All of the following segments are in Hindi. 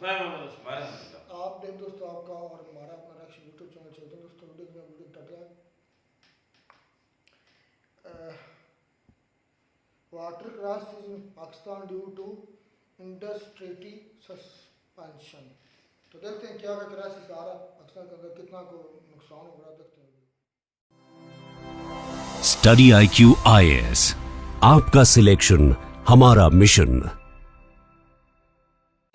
आप देख दोस्तों, आपका और हमारा अपना रिएक्शन यूट्यूब चैनल चलते हैं दोस्तों। वीडियो टाइटल है water crisis in Pakistan due to Indus treaty suspension. तो देखते हैं क्या क्राइसिस आ रहा है पाकिस्तान के अंदर, कितना को नुकसान हो रहा है, देखते हैं। स्टडी IQ IAS, आपका सिलेक्शन हमारा मिशन।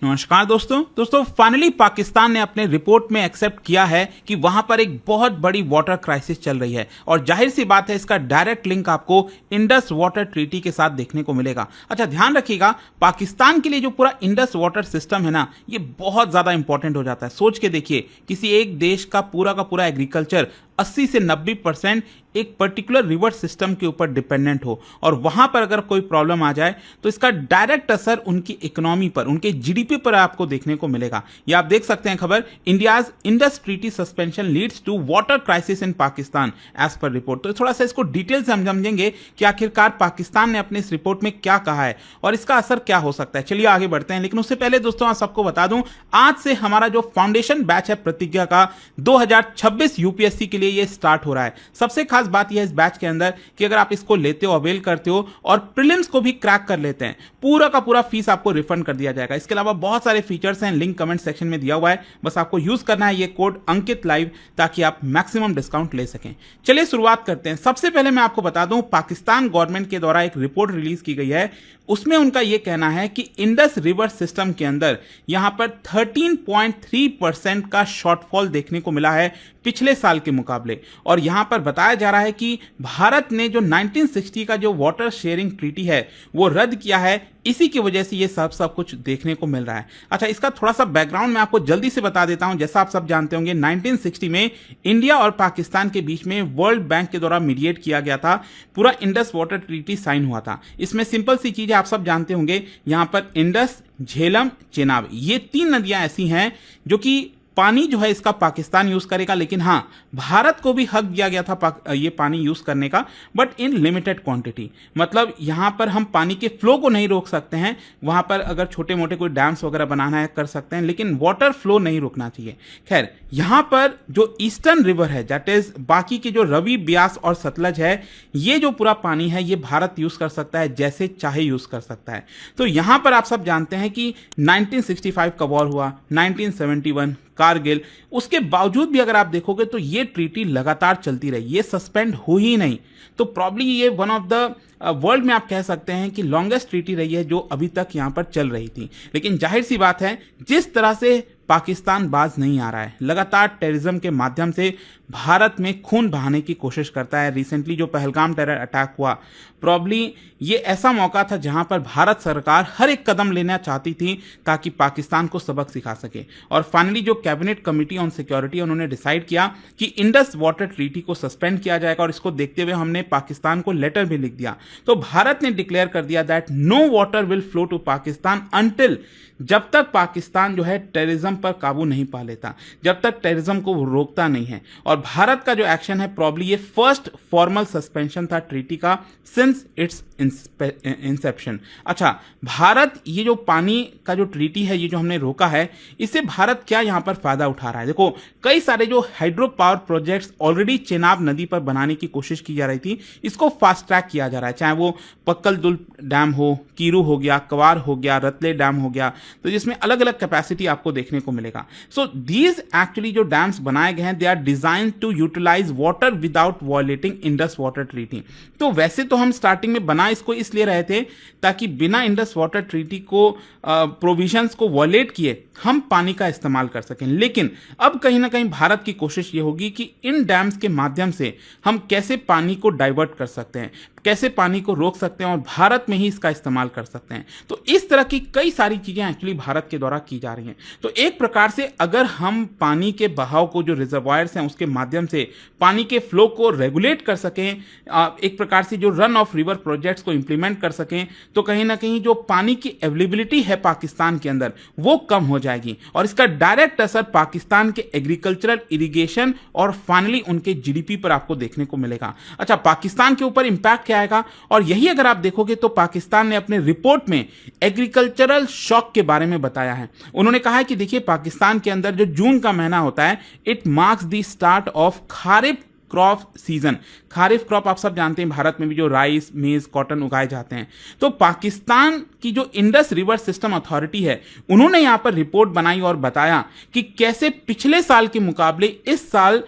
नमस्कार दोस्तों फाइनली पाकिस्तान ने अपने रिपोर्ट में एक्सेप्ट किया है कि वहां पर एक बहुत बड़ी वाटर क्राइसिस चल रही है और जाहिर सी बात है इसका डायरेक्ट लिंक आपको इंडस वाटर ट्रीटी के साथ देखने को मिलेगा। अच्छा, ध्यान रखिएगा, पाकिस्तान के लिए जो पूरा इंडस वाटर सिस्टम है ना, ये बहुत ज्यादा इंपॉर्टेंट हो जाता है। सोच के देखिए, किसी एक देश का पूरा एग्रीकल्चर 80 से 90% एक पर्टिकुलर रिवर सिस्टम के ऊपर डिपेंडेंट हो और वहां पर अगर कोई प्रॉब्लम आ जाए तो इसका डायरेक्ट असर उनकी इकोनॉमी पर, उनके जीडीपी पर आपको देखने को मिलेगा। ये आप देख सकते हैं खबर, India's Indus treaty suspension leads to water crisis in Pakistan as per report. तो थोड़ा सा इसको डिटेल से हम समझेंगे कि आखिरकार पाकिस्तान ने अपने इस रिपोर्ट में क्या कहा है और इसका असर क्या हो सकता है। चलिए आगे बढ़ते हैं, लेकिन उससे पहले दोस्तों आप सबको बता दूं, आज से हमारा जो फाउंडेशन बैच है प्रतिज्ञा का 2026 यूपीएससी के लिए ये स्टार्ट हो रहा है। सबसे खास बात यह है इस बैच के अंदर कि अगर आप इसको लेते हो, अवेल करते हो और प्रीलिम्स को भी क्रैक कर लेते हैं, पूरा का पूरा फीस आपको रिफंड कर दिया जाएगा। इसके अलावा बहुत सारे फीचर्स हैं, लिंक कमेंट सेक्शन में दिया हुआ है, बस आपको यूज करना है ये कोड अंकित लाइव ताकि आप मैक्सिमम डिस्काउंट ले सकें। चलिए शुरुआत करते हैं। सबसे पहले मैं आपको बता दूं, पाकिस्तान गवर्नमेंट के द्वारा एक रिपोर्ट रिलीज की गई है, उसमें उनका यह कहना है कि इंडस रिवर सिस्टम के अंदर यहां पर 13.3% का शॉर्टफॉल देखने को मिला है पिछले साल के मुकाबले। और यहां पर बताया जा रहा है कि भारत ने जो 1960 का जो वाटर शेयरिंग ट्रीटी है वो रद्द किया है, इसी की वजह से ये सब कुछ देखने को मिल रहा है। अच्छा, इसका थोड़ा सा बैकग्राउंड मैं आपको जल्दी से बता देता हूं। जैसा आप सब जानते होंगे, 1960 में इंडिया और पाकिस्तान के बीच में वर्ल्ड बैंक के द्वारा मीडिएट किया गया था, पूरा इंडस वाटर ट्रीटी साइन हुआ था। इसमें सिंपल सी चीज है, आप सब जानते होंगे, यहां पर इंडस, झेलम, चेनाब, ये 3 नदियां ऐसी हैं जो कि पानी जो है इसका पाकिस्तान यूज करेगा, लेकिन हां, भारत को भी हक दिया गया था ये पानी यूज करने का, बट इन लिमिटेड क्वांटिटी। मतलब यहां पर हम पानी के फ्लो को नहीं रोक सकते हैं, वहां पर अगर छोटे मोटे कोई डैम्स वगैरह बनाना है कर सकते हैं, लेकिन वाटर फ्लो नहीं रुकना चाहिए। खैर, यहां पर जो ईस्टर्न रिवर है, दैट इज बाकी की जो रवि, ब्यास और सतलज है, ये जो पूरा पानी है ये भारत यूज कर सकता है, जैसे चाहे यूज कर सकता है। तो यहां पर आप सब जानते हैं कि 1965 का वॉर हुआ, 1971 कारगिल, उसके बावजूद भी अगर आप देखोगे तो ये ट्रीटी लगातार चलती रही, ये सस्पेंड हुई नहीं। तो प्रॉब्ली ये वन ऑफ द वर्ल्ड में आप कह सकते हैं कि लॉन्गेस्ट ट्रीटी रही है जो अभी तक यहां पर चल रही थी। लेकिन जाहिर सी बात है, जिस तरह से पाकिस्तान बाज नहीं आ रहा है, लगातार टेररिज्म के माध्यम से भारत में खून बहाने की कोशिश करता है। रिसेंटली जो पहलगाम टेरर अटैक हुआ, प्रॉब्ली ये ऐसा मौका था जहां पर भारत सरकार हर एक कदम लेना चाहती थी ताकि पाकिस्तान को सबक सिखा सके। और फाइनली जो कैबिनेट कमिटी ऑन सिक्योरिटी, उन्होंने डिसाइड किया कि इंडस वाटर ट्रीटी को सस्पेंड किया जाएगा और इसको देखते हुए हमने पाकिस्तान को लेटर भी लिख दिया। तो भारत ने डिक्लेयर कर दिया that no water will flow to Pakistan until, जब तक पाकिस्तान जो है टेररिज्म पर काबू नहीं पा लेता, जब तक टेररिज्म को वो रोकता नहीं है। और भारत का जो एक्शन है, प्रॉब्ली ये फर्स्ट फॉर्मल सस्पेंशन था ट्रीटी का सिंस इट्स इंसेप्शन। अच्छा, भारत ये जो पानी का जो ट्रीटी है, ये जो हमने रोका है, इससे भारत क्या यहां पर फायदा उठा रहा है? देखो, कई सारे जो hydro power projects already Chenab नदी पर बनाने की कोशिश की जा रही थी, इसको फास्ट ट्रैक किया जा रहा है, चाहे वो पक्कल दुल डैम हो, कीरू हो गया, कवार हो गया, रतले डैम हो गया, तो जिसमें अलग अलग कैपेसिटी आपको देखने को मिलेगा। सो दीज एक्चुअली जो डैम्स बनाए गए हैं, they are design to utilise water without violating Indus water treaty. तो वैसे तो हम स्टार्टिंग में बना इसको इसलिए रहे थे ताकि बिना इंडस वाटर ट्रीटी को प्रोविजंस को वायलेट किए हम पानी का इस्तेमाल कर सकें। लेकिन अब कहीं ना कहीं भारत की कोशिश ये होगी कि इन डैम्स के माध्यम से हम कैसे पानी को डाइवर्ट कर सकते हैं, कैसे पानी को रोक सकते हैं और भारत में ही इसका इस्तेमाल कर सकते हैं। तो इस तरह की कई सारी चीजें एक्चुअली भारत के द्वारा की जा रही हैं। तो एक प्रकार से अगर हम पानी के बहाव को, जो रिजर्वायर्स हैं उसके माध्यम से पानी के फ्लो को रेगुलेट कर सकें, एक प्रकार से जो रन ऑफ रिवर प्रोजेक्ट्स को इंप्लीमेंट कर सकें, तो कहीं ना कहीं जो पानी की अवेलेबिलिटी है पाकिस्तान के अंदर वो कम हो जाएगी और इसका डायरेक्ट असर पाकिस्तान के एग्रीकल्चरल, इरिगेशन और फाइनली उनके जीडीपी पर आपको देखने को मिलेगा। अच्छा, पाकिस्तान के ऊपर इंपैक्ट क्या आएगा। और यही अगर आप देखोगे तो पाकिस्तान ने अपने रिपोर्ट में एग्रीकल्चरल शॉक के बारे में बताया है। उन्होंने कहा है कि देखिए पाकिस्तान के अंदर जो जून का महीना होता है, it marks the start of kharif crop season. Kharif crop आप सब जानते हैं, भारत में भी जो राइस, मेज, कॉटन उगाए जाते हैं। तो पाकिस्तान की जो इंडस रिवर सिस्टम अथॉरिटी है, उन्होंने यहां पर रिपोर्ट बनाई और बताया कि कैसे पिछले साल के मुकाबले इस साल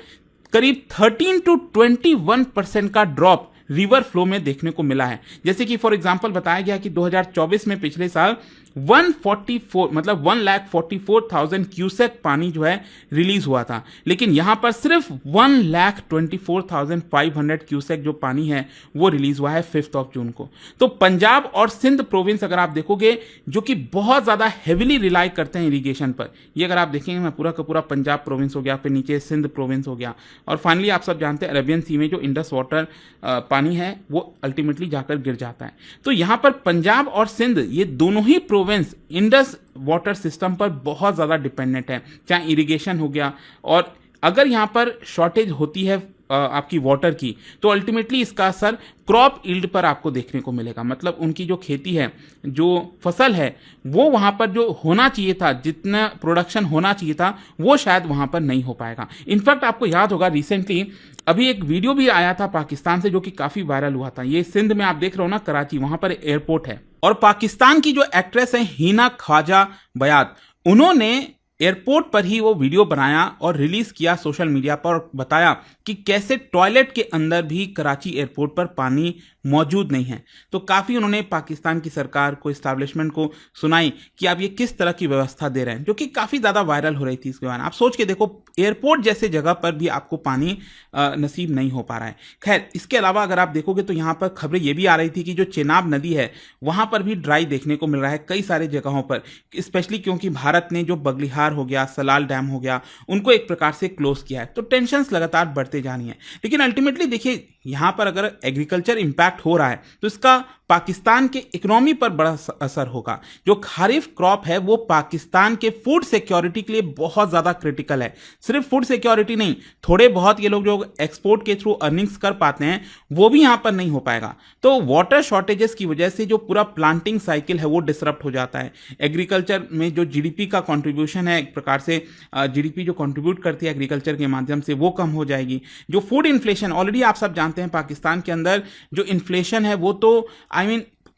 करीब 13 to 21% का ड्रॉप रिवर फ्लो में देखने को मिला है। जैसे कि फॉर एग्जांपल बताया गया कि 2024 में पिछले साल 1,44,000 क्यूसेक पानी जो है रिलीज हुआ था, लेकिन यहां पर सिर्फ 1,24,500 क्यूसेक जो पानी है वो रिलीज हुआ है 5 जून को। तो पंजाब और सिंध प्रोविंस अगर आप देखोगे, जो कि बहुत ज्यादा हेविली रिलाई करते हैं इरिगेशन पर, ये अगर आप देखेंगे मैं पूरा का पूरा पंजाब प्रोविंस हो गया, फिर नीचे सिंध प्रोविंस हो गया, और फाइनली आप सब जानते हैं अरेबियन सी में जो इंडस वाटर पानी है वो अल्टीमेटली जाकर गिर जाता है। तो यहां पर पंजाब और सिंध ये दोनों ही प्रोविंस इंडस वाटर सिस्टम पर बहुत ज़्यादा डिपेंडेंट है, चाहे इरिगेशन हो गया, और अगर यहां पर शॉर्टेज होती है आपकी वाटर की, तो अल्टीमेटली इसका असर क्रॉप यील्ड पर आपको देखने को मिलेगा। मतलब उनकी जो खेती है, जो फसल है, वो वहां पर जो होना चाहिए था, जितना प्रोडक्शन होना चाहिए था, वो शायद वहां पर नहीं हो पाएगा। इनफैक्ट आपको याद होगा रिसेंटली अभी एक वीडियो भी आया था पाकिस्तान से जो कि काफी वायरल हुआ था। ये सिंध में आप देख रहे हो ना, कराची, वहां पर एयरपोर्ट है, और पाकिस्तान की जो एक्ट्रेस है हिना ख्वाजा बयात, उन्होंने एयरपोर्ट पर ही वो वीडियो बनाया और रिलीज किया सोशल मीडिया पर, और बताया कि कैसे टॉयलेट के अंदर भी कराची एयरपोर्ट पर पानी मौजूद नहीं है। तो काफी उन्होंने पाकिस्तान की सरकार को, एस्टैब्लिशमेंट को सुनाई कि आप ये किस तरह की व्यवस्था दे रहे हैं, जो कि काफी ज्यादा वायरल हो रही थी इसके बाद। आप सोच के देखो, एयरपोर्ट जैसे जगह पर भी आपको पानी नसीब नहीं हो पा रहा है। खैर, इसके अलावा अगर आप देखोगे तो यहाँ पर खबरें ये भी आ रही थी कि जो चेनाब नदी है वहां पर भी ड्राई देखने को मिल रहा है कई सारे जगहों पर, स्पेशली क्योंकि भारत ने जो बगलिहार हो गया, सलाल डैम हो गया, उनको एक प्रकार से क्लोज किया है। तो टेंशंस लगातार बढ़ते जा रही हैं। लेकिन अल्टीमेटली देखिए, यहां पर अगर एग्रीकल्चर इंपैक्ट हो रहा है तो इसका पाकिस्तान के इकोनॉमी पर बड़ा असर होगा। जो खारिफ क्रॉप है वो पाकिस्तान के फूड सिक्योरिटी के लिए बहुत ज्यादा क्रिटिकल है। सिर्फ फूड सिक्योरिटी नहीं, थोड़े बहुत ये लोग जो एक्सपोर्ट के थ्रू अर्निंग्स कर पाते हैं वो भी यहां पर नहीं हो पाएगा। तो वाटर शॉर्टेजेस की वजह से जो पूरा प्लांटिंग साइकिल है वो डिसरप्ट हो जाता है। एग्रीकल्चर में जो जीडीपी का कंट्रीब्यूशन है, एक प्रकार से जीडीपी जो कंट्रीब्यूट करती है एग्रीकल्चर के माध्यम से, वो कम हो जाएगी। जो फूड इन्फ्लेशन, ऑलरेडी आप सब जानते हैं पाकिस्तान के अंदर जो इन्फ्लेशन है वो तो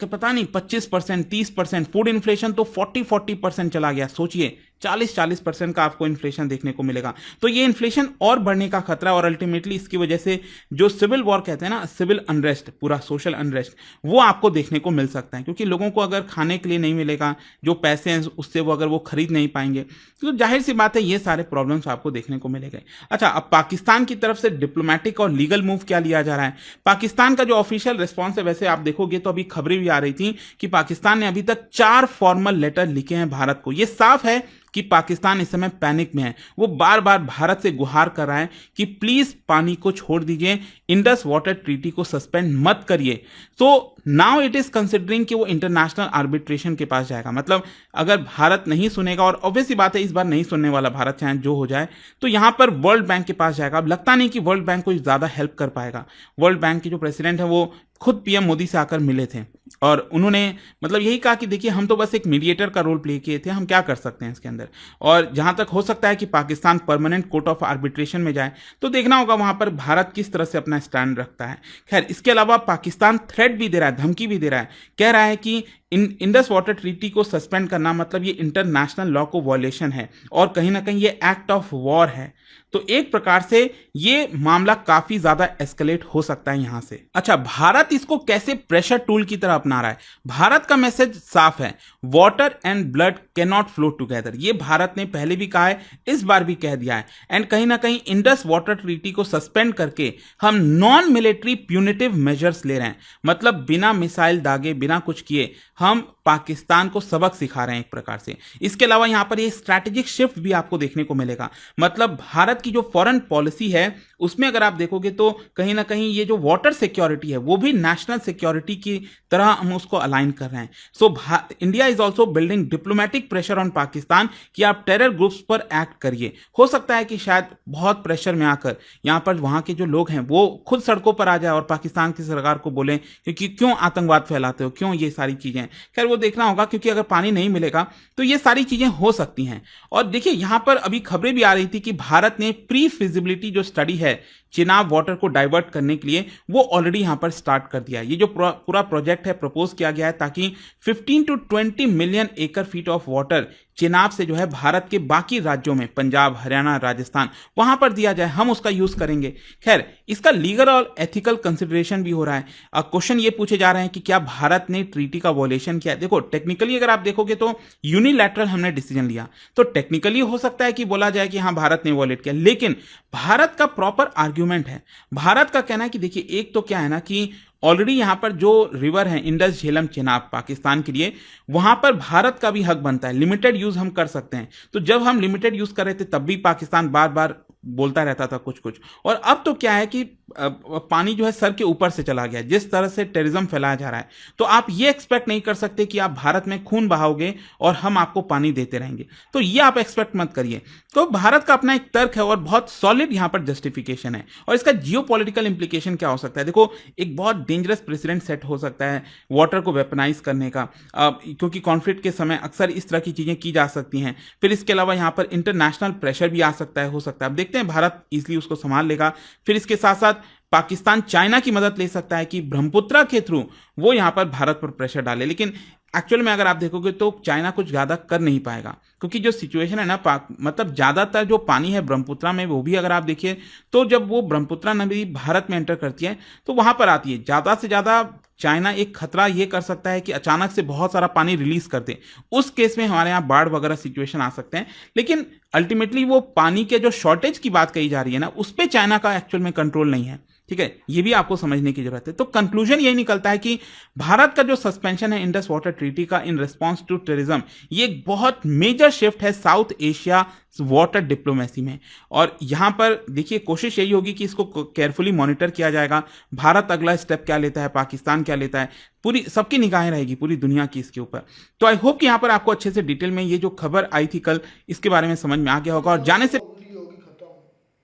पता नहीं 25%, 30%, फूड इन्फ्लेशन तो 40% चला गया। सोचिए 40% का आपको इन्फ्लेशन देखने को मिलेगा। तो ये इन्फ्लेशन और बढ़ने का खतरा, और अल्टीमेटली इसकी वजह से जो सिविल वॉर कहते हैं ना, सिविल अनरेस्ट, पूरा सोशल अनरेस्ट, वो आपको देखने को मिल सकता है। क्योंकि लोगों को अगर खाने के लिए नहीं मिलेगा, जो पैसे हैं उससे वो अगर वो खरीद नहीं पाएंगे, तो जाहिर सी बात है ये सारे प्रॉब्लम्स आपको देखने को मिलेंगे। अच्छा, अब पाकिस्तान की तरफ से डिप्लोमेटिक और लीगल मूव क्या लिया जा रहा है? पाकिस्तान का जो ऑफिशियल रिस्पॉन्स है, वैसे आप देखोगे तो अभी खबरें भी आ रही थी कि पाकिस्तान ने अभी तक 4 फॉर्मल लेटर लिखे हैं भारत को। ये साफ है कि पाकिस्तान इस समय पैनिक में है। वो बार बार भारत से गुहार कर रहा है कि प्लीज पानी को छोड़ दीजिए, इंडस वाटर ट्रीटी को सस्पेंड मत करिए। तो नाउ इट इज कंसिडरिंग कि वो इंटरनेशनल आर्बिट्रेशन के पास जाएगा। मतलब अगर भारत नहीं सुनेगा, और ऑब्वियसली बात है इस बार नहीं सुनने वाला भारत, चाहे जो हो जाए, तो यहां पर वर्ल्ड बैंक के पास जाएगा। अब लगता नहीं कि वर्ल्ड बैंक को ज्यादा हेल्प कर पाएगा। वर्ल्ड बैंक के जो प्रेसिडेंट है वो खुद पीएम मोदी से आकर मिले थे, और उन्होंने मतलब यही कहा कि देखिए हम तो बस एक मीडिएटर का रोल प्ले किए थे, हम क्या कर सकते हैं इसके अंदर। और जहां तक हो सकता है कि Pakistan permanent court of arbitration में जाए, तो देखना होगा वहां पर भारत किस तरह से अपना स्टैंड रखता है। खैर, इसके अलावा पाकिस्तान थ्रेट भी दे रहा है, धमकी भी दे रहा है, कह रहा है कि इंडस वाटर ट्रीटी को सस्पेंड करना मतलब ये इंटरनेशनल लॉ को वॉयलेशन है, और कहीं ना कहीं ये एक्ट ऑफ वॉर है। तो एक प्रकार से ये मामला काफी ज्यादा एस्केलेट हो सकता है यहां से। अच्छा, भारत इसको कैसे प्रेशर टूल की तरह अपना रहा है? भारत का मैसेज साफ है, water and blood can not flow together. ये भारत ने पहले भी कहा है, इस बार भी कह दिया है। एंड कहीं ना कहीं इंडस वाटर ट्रीटी को सस्पेंड करके हम नॉन मिलिट्री प्यूनिटिव मेजर्स ले रहे हैं। मतलब बिना मिसाइल दागे, बिना कुछ किए हम पाकिस्तान को सबक सिखा रहे हैं एक प्रकार से। इसके अलावा यहाँ पर ये स्ट्रैटेजिक शिफ्ट भी आपको देखने को मिलेगा। मतलब भारत की जो फॉरेन पॉलिसी है उसमें अगर आप देखोगे तो कहीं ना कहीं ये जो वाटर सिक्योरिटी है वो भी नेशनल सिक्योरिटी की तरह हम उसको अलाइन कर रहे हैं। So India is also building diplomatic pressure on Pakistan कि आप टेरर ग्रुप्स पर एक्ट करिए। हो सकता है कि शायद बहुत प्रेशर में आकर यहाँ पर वहां के जो लोग हैं वो खुद सड़कों पर आ जाए और पाकिस्तान की सरकार को बोले क्योंकि क्यों आतंकवाद फैलाते हो, क्यों ये सारी चीजें। खैर वो देखना होगा, क्योंकि अगर पानी नहीं मिलेगा तो ये सारी चीजें हो सकती हैं। और देखिए यहां पर अभी खबरें भी आ रही थी कि भारत ने प्री फिजिबिलिटी जो स्टडी है चिनाब वाटर को डाइवर्ट करने के लिए वो ऑलरेडी यहां पर स्टार्ट कर दिया है। ये जो पूरा प्रोजेक्ट है प्रपोज किया गया है ताकि 15 to 20 मिलियन एकड़ फीट ऑफ वाटर चिनाब से जो है भारत के बाकी राज्यों में, पंजाब, हरियाणा, राजस्थान, वहां पर दिया जाए, हम उसका यूज करेंगे। खैर इसका लीगल और एथिकल कंसिडरेशन भी हो रहा है। क्वेश्चन ये पूछे जा रहे हैं कि क्या भारत ने ट्रीटी का वॉयलेशन किया। देखो टेक्निकली अगर आप देखोगे तो यूनिलैटरल हमने डिसीजन लिया, तो टेक्निकली हो सकता है कि बोला जाए कि हाँ भारत ने वॉयलेट किया, लेकिन भारत का प्रॉपर आर्ग्यूमेंट है। भारत का कहना है कि देखिए एक तो क्या है ना कि ऑलरेडी यहां पर जो रिवर है इंडस, झेलम, चेनाब पाकिस्तान के लिए, वहां पर भारत का भी हक बनता है। लिमिटेड यूज हम कर सकते हैं। तो जब हम लिमिटेड यूज कर रहे थे तब भी पाकिस्तान बार बार बोलता रहता था कुछ कुछ। और अब तो क्या है कि पानी जो है सर के ऊपर से चला गया। जिस तरह से टेररिज्म फैलाया जा रहा है तो आप ये एक्सपेक्ट नहीं कर सकते कि आप भारत में खून बहाओगे और हम आपको पानी देते रहेंगे, तो ये आप एक्सपेक्ट मत करिए। तो भारत का अपना एक तर्क है और बहुत सॉलिड यहां पर जस्टिफिकेशन है। और इसका जियोपॉलिटिकल इंप्लीकेशन क्या हो सकता है। देखो एक बहुत डेंजरस प्रेसिडेंट सेट हो सकता है वाटर को वेपनाइज करने का, क्योंकि कॉन्फ्लिक्ट के समय अक्सर इस तरह की चीजें की जा सकती हैं। फिर इसके अलावा यहां पर इंटरनेशनल प्रेशर भी आ सकता है, हो सकता है। अब देखते हैं भारत इजीली उसको संभाल लेगा। फिर इसके साथ साथ पाकिस्तान चाइना की मदद ले सकता है कि ब्रह्मपुत्रा के थ्रू वो यहां पर भारत पर प्रेशर डाले, लेकिन एक्चुअल में अगर आप देखोगे तो चाइना कुछ ज्यादा कर नहीं पाएगा, क्योंकि जो सिचुएशन है ना मतलब ज्यादातर जो पानी है ब्रह्मपुत्रा में, वो भी अगर आप देखिए तो जब वो ब्रह्मपुत्रा नदी भारत में एंटर करती है तो वहां पर आती है। ज्यादा से ज्यादा चाइना एक खतरा ये कर सकता है कि अचानक से बहुत सारा पानी रिलीज कर दे। उस केस में हमारे यहाँ बाढ़ वगैरह सिचुएशन आ सकते हैं। लेकिन अल्टीमेटली वो पानी के जो शॉर्टेज की बात कही जा रही है ना, उस पर चाइना का एक्चुअल में कंट्रोल नहीं है। ठीक है, ये भी आपको समझने की जरूरत है। तो कंक्लूजन यही निकलता है कि भारत का जो सस्पेंशन है इंडस वाटर ट्रीटी का इन रिस्पॉन्स टू टेररिज्म, ये एक बहुत मेजर शिफ्ट है साउथ एशिया वाटर डिप्लोमेसी में। और यहां पर देखिए कोशिश यही होगी कि इसको केयरफुली मॉनिटर किया जाएगा। भारत अगला स्टेप क्या लेता है, पाकिस्तान क्या लेता है, पूरी सबकी निगाहें रहेगी पूरी दुनिया की इसके ऊपर। तो आई होप कि यहां पर आपको अच्छे से डिटेल में ये जो खबर आई थी कल, इसके बारे में समझ में आ गया होगा। और जाने से होगी खत्म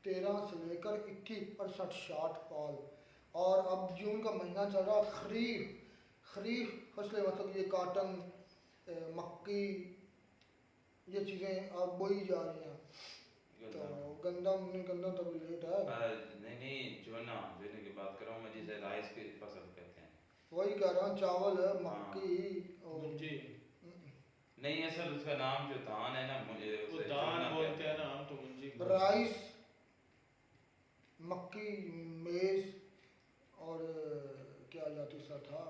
13 से लेकर 21 60 कॉल। और अब जून का महीना चल रहा, खरीफ फसलें, मतलब ये काटन, मक्की, ये चीज़ें अब बोई जा रही हैं। तो गंदम तो अभी लेट है। नहीं जोना की बात कर रहा हूँ मैं, जिसे राइस की फसल कहते हैं। वही कह रहा हूँ, चावल है, मक्की और नहीं असल उसका नाम जो धान है ना, मुझे वो धान बोलते हैं ना, हम तो मुंजी राइस, मक्की, मेज और क्या जाति सा था,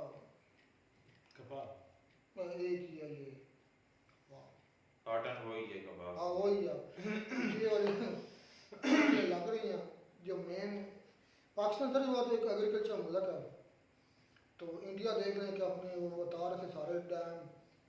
कपास, एक ही है ये, कॉटन वही है, कपास हाँ वही है। ये वाली लग रही हैं जो मेन। पाकिस्तान सर बात एक एग्रीकल्चर मुल्क है, तो इंडिया देख रहे हैं कि अपने वो बता रहे थे सारे डैम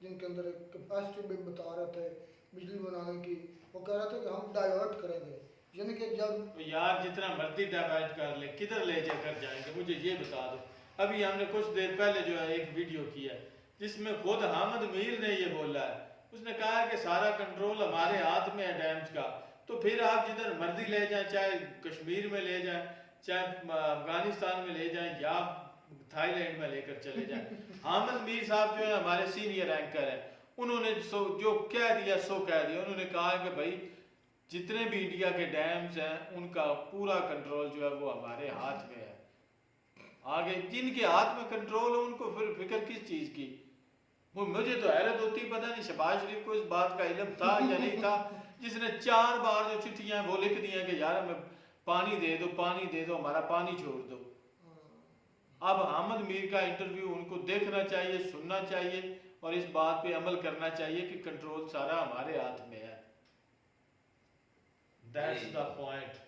जिनके अंदर एक कैपेसिटी भी बता रहे थे बिजली बनाने की, वो कह रहे थे कि हम डाइवर्ट करेंगे। यानी कि जब यार जितना मर्जी डाइवर्ट कर ले, किधर ले जाकर जाएंगे मुझे ये बता दो। अभी हमने कुछ देर पहले जो है एक वीडियो किया जिसमें खुद हामिद मीर ने ये बोला है, उसने कहा है कि सारा कंट्रोल हमारे हाथ में है डैम्स का। तो फिर आप जिधर मर्जी ले जाएं, चाहे कश्मीर में ले जाएं, चाहे अफगानिस्तान में ले जाएं या थाईलैंड में लेकर चले जाएं। हामिद मीर साहब जो है हमारे सीनियर एंकर हैं, उन्होंने जो कह दिया सो कह दिया। उन्होंने कहा है कि भाई जितने भी इंडिया के डैम्स हैं उनका पूरा कंट्रोल जो है वो हमारे हाथ में है। आगे जिनके हाथ में कंट्रोल है उनको फिर फिक्र किस चीज की। मुझे तो हैरत होती, पता नहीं शहबाज शरीफ को इस बात का इल्म था या नहीं था, जिसने 4 बार जो चिट्ठियां वो लिख दी हैं कि यार हमें पानी दे दो, हमारा पानी छोड़ दो। अब हामिद मीर का इंटरव्यू उनको देखना चाहिए, सुनना चाहिए और इस बात पे अमल करना चाहिए कि कंट्रोल सारा हमारे हाथ में है। That's the point.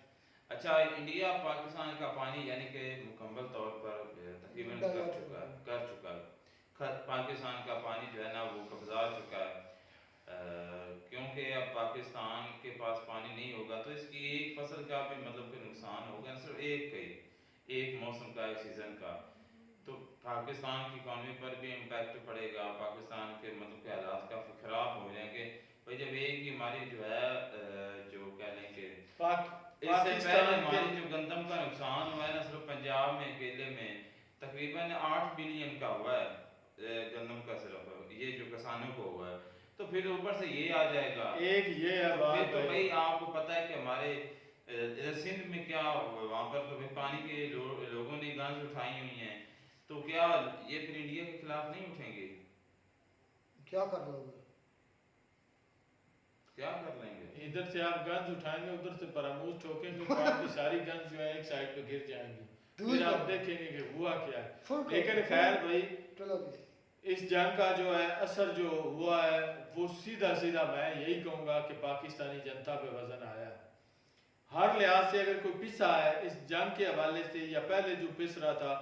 अच्छा, इंडिया पाकिस्तान का पानी यानी कि मुकम्मल तौर पर तकरीबन कर चुका है। पाकिस्तान का पानी जो है ना वो कब्जा चुका है। क्योंकि अब पाकिस्तान के पास पानी नहीं होगा तो इसकी एक फसल का भी मतलब कि नुकसान होगा, सिर्फ एक मौसम का, एक सीज़न का। तो पाकिस्तान की इकॉनमी पर भी इम्पैक्ट पड़ेगा, पाकिस्तान के मतलब के हालात काफ़ी ख़राब हो जाएंगे भाई जब एक ही हमारी जो है जो कह लें कि इससे पहले हमारी जो गंदम का नुकसान हुआ है ना सिर्फ पंजाब में अकेले में तकरीबन 8 बिलियन का हुआ है गंदम का, सिर्फ ये जो किसानों को हुआ है। तो फिर ऊपर से ये आ जाएगा एक ये है तो बात तो भाई आपको पता है कि हमारे सिंध में क्या वहाँ पर तो फिर पानी के लोगों ने गंज उठाई हुई हैं, तो क्या ये फिर इंडिया के खिलाफ नहीं उठेंगे? क्या कर लोगे? क्या कर लेंगे? इधर से आप गंज उठाएंगे, उधर से परामूज ठोकेंगे तो आपकी सारी गंज जो है एक साइड पे गिर जाएंगी, फिर आप देखेंगे कि हुआ क्या है। लेकिन खैर भाई चलो जी, इस जंग का जो है असर जो हुआ है वो सीधा सीधा मैं यही कहूँगा कि पाकिस्तानी जनता पे वजन आया है। हर लिहाज से अगर कोई पिसा है इस जंग के हवाले से या पहले जो पिस रहा था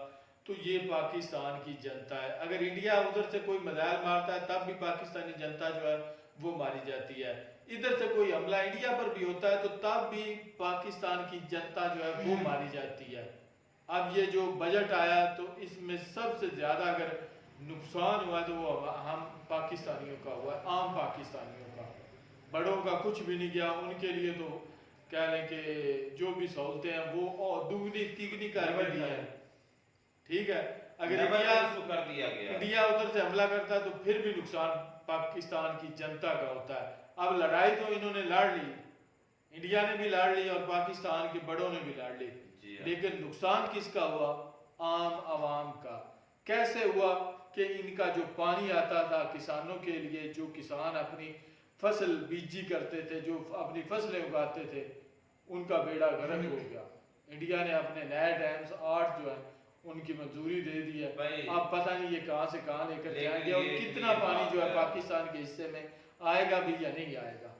तो ये पाकिस्तान की जनता है। अगर इंडिया उधर से कोई मिसाइल मारता है तब भी पाकिस्तानी जनता जो है वो मारी जाती है। इधर से कोई हमला इंडिया पर भी होता है तो तब भी पाकिस्तान की जनता जो है वो मारी जाती है। अब ये जो बजट आया तो इसमें सबसे ज़्यादा अगर नुकसान हुआ तो वो हम पाकिस्तानियों का हुआ, आम पाकिस्तानियों का। बड़ों का कुछ भी नहीं गया, उनके लिए तो कह लें कि जो भी सहूलतें हैं वो दुगनी तिगनी कर दी है। ठीक है, अगर कर दिया गया इंडिया उधर से हमला करता है तो फिर भी नुकसान पाकिस्तान की जनता का होता है। अब लड़ाई तो इन्होंने लड़ ली, इंडिया ने भी लड़ ली और पाकिस्तान के बड़ों ने भी लड़ ली, लेकिन नुकसान किसका हुआ? आम आवाम का। कैसे हुआ कि इनका जो पानी आता था किसानों के लिए, जो किसान अपनी फसल बीजी करते थे, जो अपनी फसलें उगाते थे, उनका बेड़ा गर्क हो गया। इंडिया ने अपने नए डैम्स 8 जो है उनकी मंजूरी दे दी है। अब पता नहीं ये कहां से कहां लेकर जाएंगे और कितना पानी जो है पाकिस्तान के हिस्से में आएगा भी या नहीं आएगा।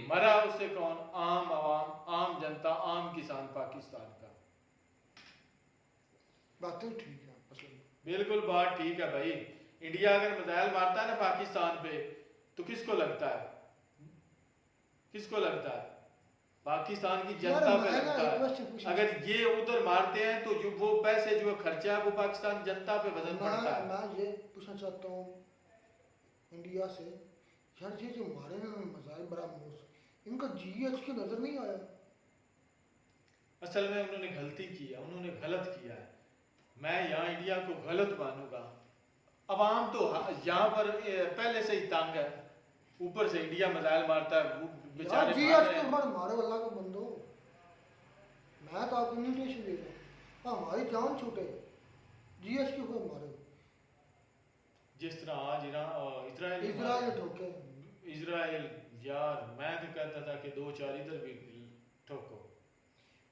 मरा उससे कौन? आम आवाम, आम जनता, आम किसान पाकिस्तान का। बात तो ठीक है, बिल्कुल बात ठीक है भाई। इंडिया अगर मिसाइल मारता है ना पाकिस्तान पे तो किसको लगता है? किसको लगता है? पाकिस्तान की जनता पे लगता है। अगर ये उधर मारते हैं तो जो वो पैसे जो खर्चा है वो पाकिस्तान जनता पे वजन पड़ता है। मैं ये पूछना चाहता हूँ इंडिया से, यार ये जो मारे ना मिसाइल बरामद, इनका GHQ नजर नहीं आया? असल में उन्होंने गलती की है, उन्होंने गलत किया है। मैं यहाँ इंडिया को गलत मानूंगा। अवाम तो यहाँ पर पहले से ही तंग है, ऊपर से इंडिया मिसाइल मारता है, वो बेचारे GHQ मारे अल्लाह को बंदो। मैं तो आपको इन्विटेशन दे रहा हूँ, हमारी जान छूटे, GHQ को मारे। जिस तरह आज इजराइल ठोके, इजराइल यार मैं तो कहता था कि 2-4 इधर भी ठोको।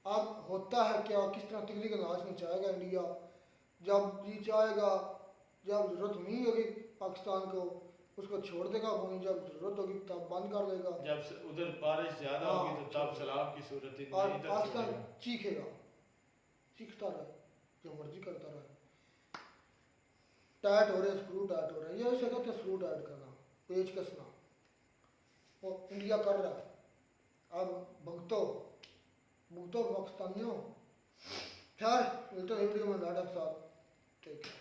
अब होता है क्या, किस तरह तिगड़ी का नाच नचाएगा इंडिया? जब जी चाहेगा, जब जरूरत नहीं होगी पाकिस्तान को उसको छोड़ देगा पानी, जब जरूरत होगी तब बंद कर देगा। जब उधर बारिश ज्यादा होगी तो तब सैलाब की सूरत और पाकिस्तान चीखेगा, चीखता रहे, जो मर्जी करता रहे। टाइट हो रहे, स्क्रू टाइट हो रहे, ये ऐसे कहते हैं स्क्रू टाइट करना, पेच कसना, वो इंडिया कर रहा है। अब भुगतो पाकिस्तानियों। खैर मिलते हैं वीडियो में नाटक साथ, ठीक है।